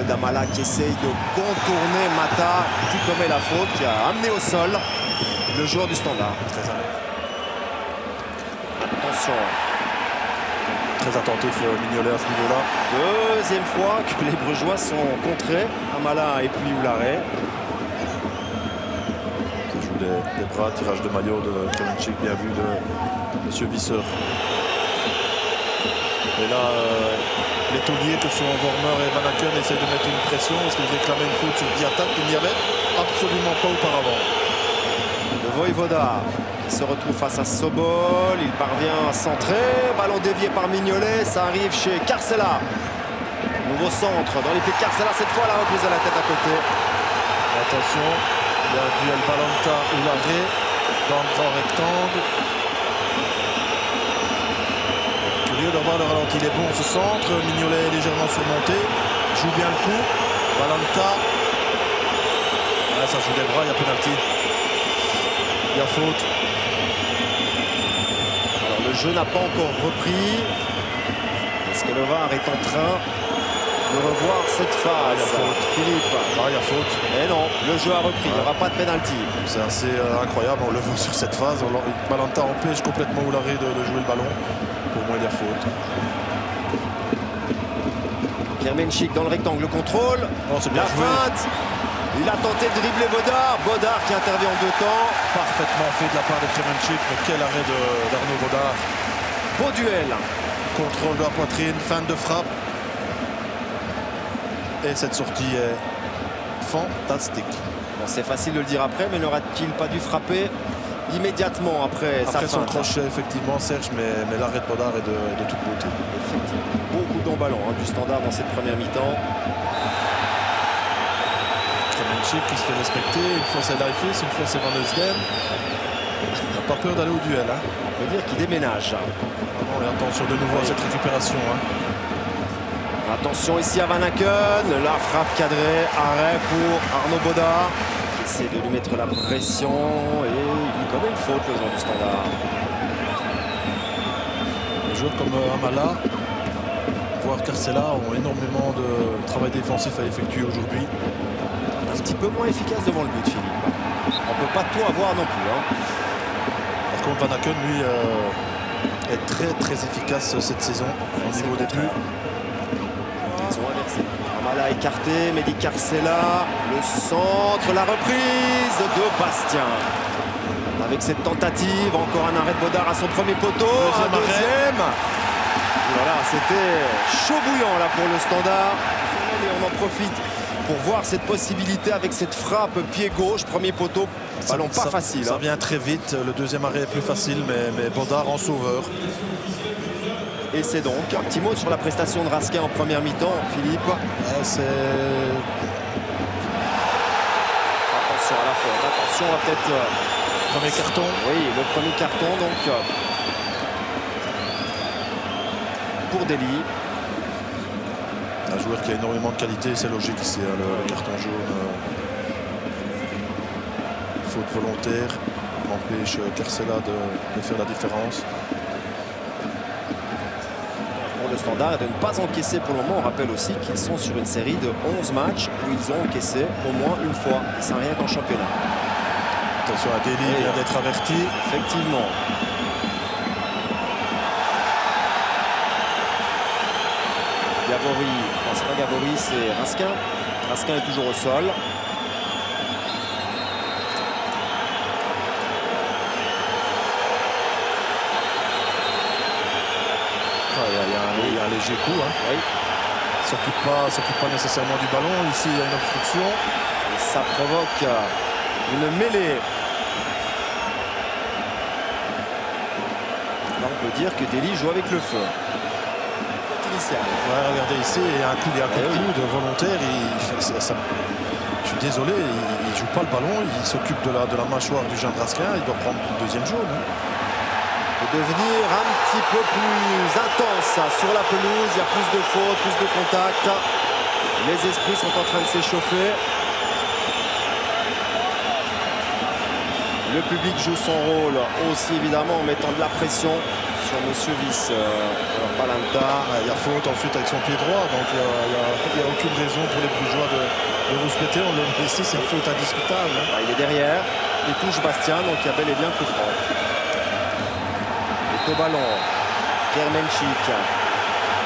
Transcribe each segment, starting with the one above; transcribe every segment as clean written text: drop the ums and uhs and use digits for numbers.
d'Amala qui essaye de contourner Mata, qui commet la faute, qui a amené au sol le joueur du Standard. Très à l'aise. Attention. Très attentif Mignolet à ce niveau-là. Deuxième fois que les Brugeois sont contrés. Amala et puis Oularé. Ça joue des bras, tirage de maillot de Kremenchik, bien vu de M. Visser. Et là, les tauliers que sont Vormer et Van Aken essayent de mettre une pression parce qu'ils réclamaient une faute sur Diatta qu'il n'y avait absolument pas auparavant. Le Voïvoda qui se retrouve face à Sobol. Il parvient à centrer. Ballon dévié par Mignolet. Ça arrive chez Carcella. Nouveau centre dans les pieds de Carcella. Cette fois, la reprise à la tête à côté. Et attention, il y a un duel Balanta-Oularé dans le grand rectangle. Curieux d'avoir le ralenti. Il est bon ce centre. Mignolet est légèrement surmonté. Il joue bien le coup. Balanta. Ah, ça joue des bras, il y a pénalty. Il y a faute. Alors le jeu n'a pas encore repris. Est-ce que le VAR est en train de revoir cette phase? Il y a faute. Philippe. Ah, il y a faute. Mais non, le jeu a repris. Il n'y aura pas de pénalty. C'est assez incroyable. On le voit sur cette phase. Balanta empêche complètement Oularé de jouer le ballon. Pour moi, il y a faute. Kremenchik dans le rectangle, le contrôle. Oh, c'est bien la joué. feinte. Il a tenté de dribbler Bodard. Bodard qui intervient en deux temps. Parfaitement fait de la part de Kremenchik. Mais quel arrêt d'Arnaud Bodard. Beau duel. Contrôle de la poitrine, fin de frappe. Et cette sortie est fantastique. Bon, c'est facile de le dire après, mais n'aurait-il pas dû frapper immédiatement après sa Après son feinte? crochet, effectivement, Serge, mais l'arrêt de Bodard est de toute beauté. Effectivement, beaucoup de longs ballons du Standard dans cette première mi-temps. Kremenchik qui se fait respecter. Une fois c'est Leifis, une fois c'est Van Eusden. Il n'a pas peur d'aller au duel. Hein. On peut dire qu'il déménage. Et attention de nouveau à cette récupération. Hein. Attention ici à Van Aken. La frappe cadrée. Arrêt pour Arnaud Bodard qui essaie de lui mettre la pression. Et il commet une faute, le joueur du Standard. Les joueurs comme Amala, voire Carcella, ont énormément de travail défensif à effectuer aujourd'hui. Un petit peu moins efficace devant le but, Philippe. On ne peut pas tout avoir non plus. Hein. Par contre, Van Aken, lui, est très efficace cette saison au niveau des buts. Ils ont inversé. Amala écarté, Mehdi Carcella, le centre, la reprise de Bastien. Avec cette tentative, encore un arrêt de Bodard à son premier poteau, un deuxième. Voilà, c'était chaud bouillant là pour le Standard. Et on en profite pour voir cette possibilité avec cette frappe pied gauche, premier poteau. Ballon pas facile. Ça vient très vite, le deuxième arrêt est plus facile, mais Bodard en sauveur. Et c'est donc un petit mot sur la prestation de Raskin en première mi-temps, Philippe. C'est... Attention à la faute, attention à peut-être... Premier carton. Oui, le premier carton donc pour Dely. Un joueur qui a énormément de qualité, c'est logique ici, hein, le carton jaune. Faute volontaire, empêche Carcella de faire la différence. Pour le Standard et de ne pas encaisser pour le moment, on rappelle aussi qu'ils sont sur une série de 11 matchs où ils ont encaissé au moins une fois. Et ça rien qu'en championnat. Attention à Dely, il vient d'être averti. Effectivement. Gavori, non c'est pas Gavori, c'est Raskin. Raskin est toujours au sol. Il y a un léger coup. Hein. Oui. Il s'occupe pas nécessairement du ballon. Ici, il y a une obstruction. Et ça provoque une mêlée. Là, on peut dire que Dely joue avec le feu. Initial. Ouais, regardez ici, il y a un coup de coude volontaire. Je suis désolé, il ne joue pas le ballon. Il s'occupe de la mâchoire du jeune Raskin. Il doit prendre une deuxième jaune. Hein. De devenir un petit peu plus intense sur la pelouse. Il y a plus de fautes, plus de contacts. Les esprits sont en train de s'échauffer. Le public joue son rôle aussi évidemment en mettant de la pression sur Monsieur Viss. Balanta. Il y a faute ensuite avec son pied droit, donc il qu'il n'y a aucune raison pour les Brugeois de rouspéter. On le ici, c'est une faute indiscutable. Ah, il est derrière, il touche Bastien, donc il y a bel et bien coup franc. Et au ballon, Kermenchik,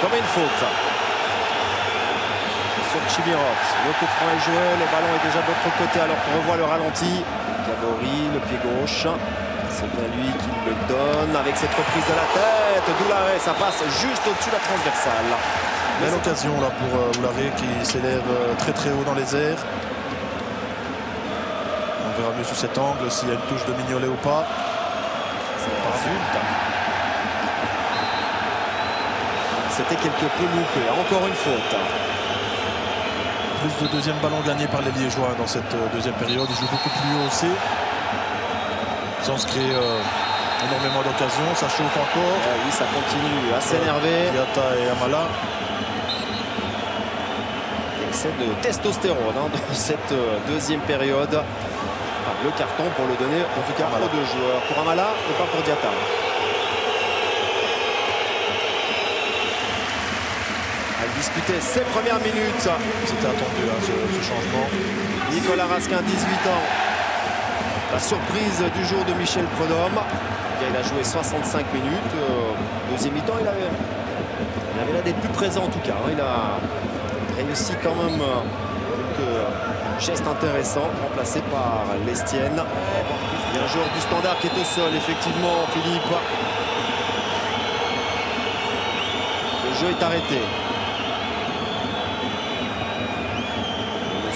comme une faute. Sur Chimirot, le coup franc est joué, le ballon est déjà de l'autre côté alors qu'on revoit le ralenti. Gavori, le pied gauche, c'est bien lui qui le donne avec cette reprise de la tête. Doularé, ça passe juste au-dessus de la transversale. Belle occasion là pour Doularé qui s'élève très très haut dans les airs. On verra mieux sous cet angle s'il y a une touche de Mignolet ou pas. Ça résulte. C'était quelque peu loupé, encore une faute. Plus de deuxième ballon gagné par les Liégeois dans cette deuxième période. Ils jouent beaucoup plus haut aussi. Sans se créer énormément d'occasions. Ça chauffe encore. Ah oui, ça continue à s'énerver. Diata et Amala. Excès de testostérone dans cette deuxième période. Ah, le carton pour le donner, en tout cas aux deux joueurs. Pour Amala et pas pour Diata. Disputer ses premières minutes. C'était attendu ce changement. Nicolas Raskin, 18 ans. La surprise du jour de Michel Prudhomme. Il a joué 65 minutes. Deuxième mi-temps, il avait l'air d'être plus présent en tout cas. Il a réussi quand même quelques gestes intéressants, remplacé par Lestienne. Il y a un joueur du Standard qui est au sol, effectivement, Philippe. Le jeu est arrêté.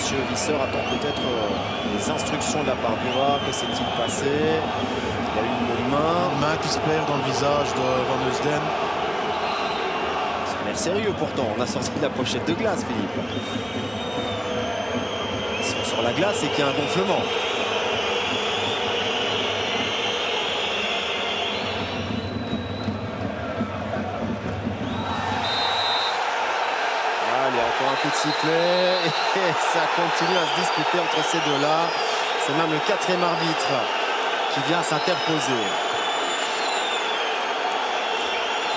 Monsieur Visser attend peut-être les instructions de la part du VAR. Que s'est-il passé? Il y a eu une main. Une main qui se perd dans le visage de Van Heusden. Ça a l'air sérieux pourtant. On a sorti de la pochette de glace, Philippe. Si on sort la glace, c'est qu'il y a un gonflement. Encore un coup de sifflet et ça continue à se disputer entre ces deux-là. C'est même le quatrième arbitre qui vient s'interposer.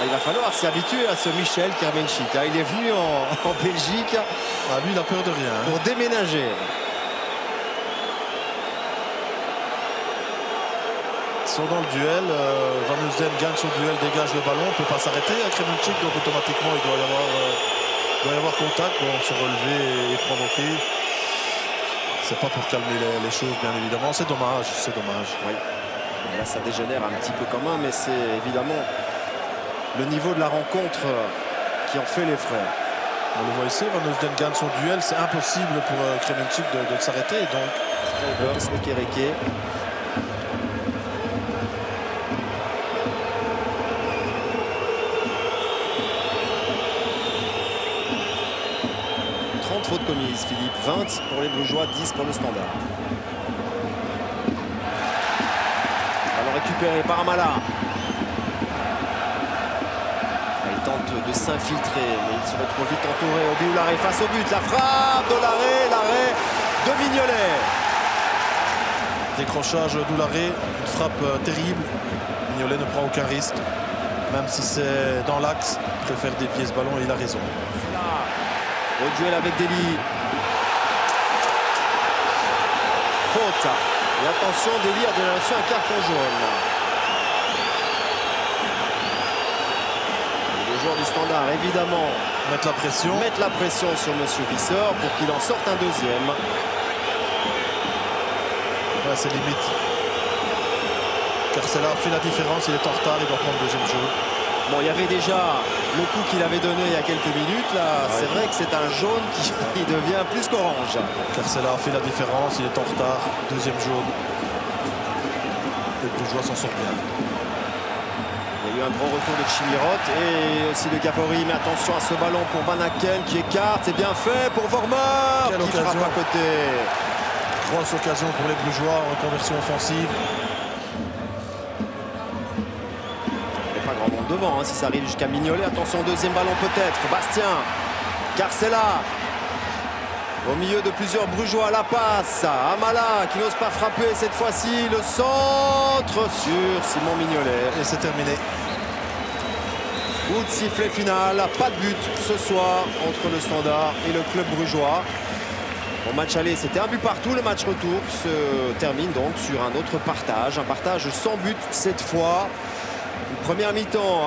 Il va falloir s'y habituer à ce Michel Kermenchik. Il est venu en Belgique. Lui, il n'a peur de rien. Pour déménager. Ils sont dans le duel. Van Heusden gagne son duel, dégage le ballon. On ne peut pas s'arrêter à Kermenchik, donc automatiquement il doit y avoir contact, bon, se relever et provoquer. C'est pas pour calmer les choses, bien évidemment. C'est dommage, c'est dommage. Oui. Là, ça dégénère un petit peu quand même, mais c'est évidemment le niveau de la rencontre qui en fait les frais. On le voit ici, Van Heusden gagne son duel. C'est impossible pour Kermenchik de s'arrêter. Donc, Okereke. Faute commise, Philippe. 20 pour les Brugeois, 10 pour le Standard. Alors récupéré par Amala. Il tente de s'infiltrer, mais il se retrouve vite entouré. Doularé face au but. La frappe de l'arrêt de Mignolet. Décrochage Doularé, une frappe terrible. Mignolet ne prend aucun risque. Même si c'est dans l'axe, il préfère dévier ce ballon et il a raison. Au duel avec Deli. Faute. Et attention, Deli a déjà reçu un carton jaune. Les joueurs du Standard, évidemment, mettent la pression sur Monsieur Visser pour qu'il en sorte un deuxième. Ouais, c'est limite. Carcela fait la différence, il est en retard, il doit prendre le deuxième jeu. Bon, il y avait déjà le coup qu'il avait donné il y a quelques minutes. Là, ouais. C'est vrai que c'est un jaune qui devient plus qu'orange. Carcela a fait la différence, il est en retard. Deuxième jaune. Les Brugeois s'en sortent bien. Il y a eu un gros retour de Chimirot et aussi de Gavori. Mais attention à ce ballon pour Van Aken qui écarte. C'est bien fait pour Vormer qui frappe à côté. Grosse occasion pour les Brugeois en conversion offensive. Devant, si ça arrive jusqu'à Mignolet. Attention, deuxième ballon peut-être. Bastien, Carcela au milieu de plusieurs Brugeois. La passe, Amala qui n'ose pas frapper cette fois-ci. Le centre sur Simon Mignolet. Et c'est terminé. Coup de sifflet final, pas de but ce soir entre le Standard et le club brugeois. Au match aller, c'était un but partout. Le match retour se termine donc sur un autre partage. Un partage sans but cette fois. Une première mi-temps.